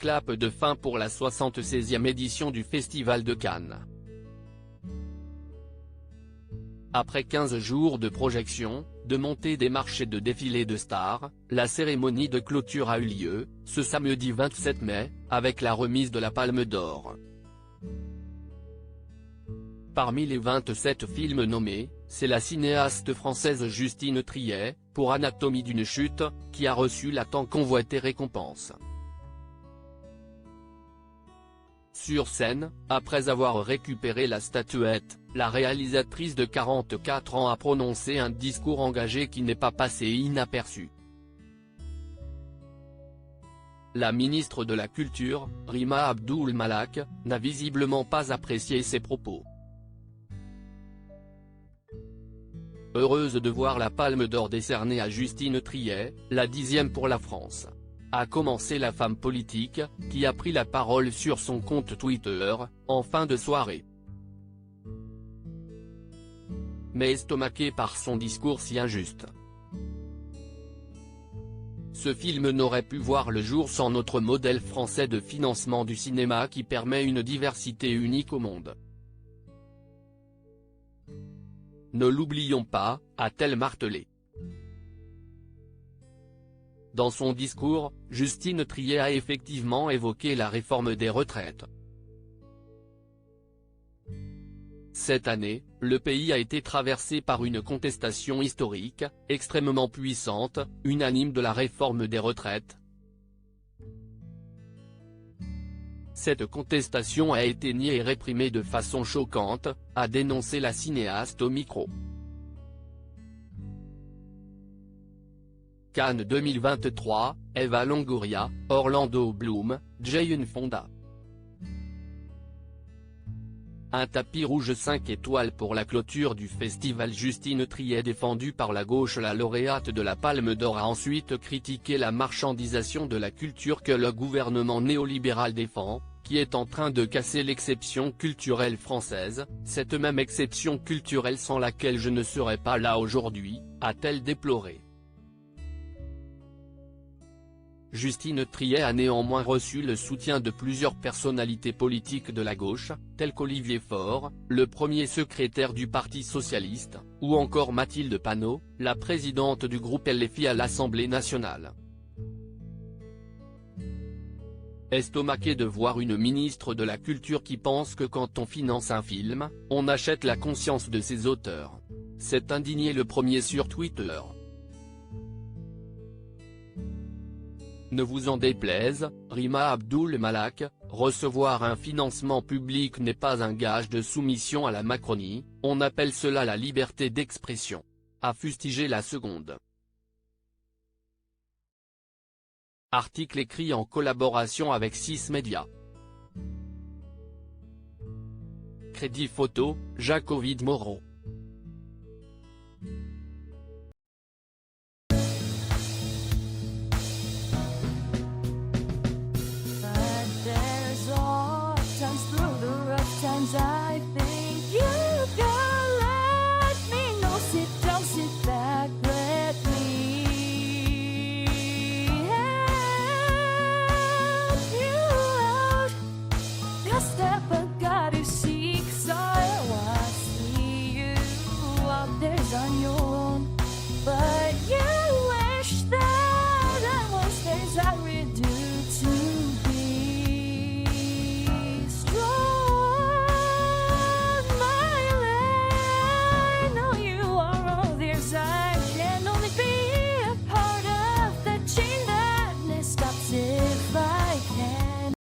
clap de fin pour la 76e édition du Festival de Cannes. Après 15 jours de projection, de montée des marches et de défilés de stars, la cérémonie de clôture a eu lieu, ce samedi 27 mai, avec la remise de la Palme d'Or. Parmi les 27 films nommés, c'est la cinéaste française Justine Triet, pour Anatomie d'une chute, qui a reçu la tant convoitée récompense. Sur scène, après avoir récupéré la statuette, la réalisatrice de 44 ans a prononcé un discours engagé qui n'est pas passé inaperçu. La ministre de la Culture, Rima Abdul Malak, n'a visiblement pas apprécié ses propos. Heureuse de voir la Palme d'Or décernée à Justine Triet, la 10e pour la France. A commencé la femme politique, qui a pris la parole sur son compte Twitter, en fin de soirée. Mais estomaquée par son discours si injuste. Ce film n'aurait pu voir le jour sans notre modèle français de financement du cinéma qui permet une diversité unique au monde. Ne l'oublions pas, a-t-elle martelé. Dans son discours, Justine Triet a effectivement évoqué la réforme des retraites. Cette année, le pays a été traversé par une contestation historique, extrêmement puissante, unanime de la réforme des retraites. Cette contestation a été niée et réprimée de façon choquante, a dénoncé la cinéaste au micro. Cannes 2023, Eva Longoria, Orlando Bloom, Jane Fonda. Un tapis rouge 5 étoiles pour la clôture du festival. Justine Triet, défendue par la gauche, la lauréate de la Palme d'Or, a ensuite critiqué la marchandisation de la culture que le gouvernement néolibéral défend, qui est en train de casser l'exception culturelle française, cette même exception culturelle sans laquelle je ne serais pas là aujourd'hui, a-t-elle déploré. Justine Triet a néanmoins reçu le soutien de plusieurs personnalités politiques de la gauche, tels qu'Olivier Faure, le premier secrétaire du Parti socialiste, ou encore Mathilde Panot, la présidente du groupe LFI à l'Assemblée nationale. Estomaqué de voir une ministre de la Culture qui pense que quand on finance un film, on achète la conscience de ses auteurs. S'est indigné le premier sur Twitter. Ne vous en déplaise, Rima Abdul Malak, recevoir un financement public n'est pas un gage de soumission à la Macronie, on appelle cela la liberté d'expression. A fustigé la seconde. Article écrit en collaboration avec 6 médias. Crédit photo, Jacques-Ovid Moreau.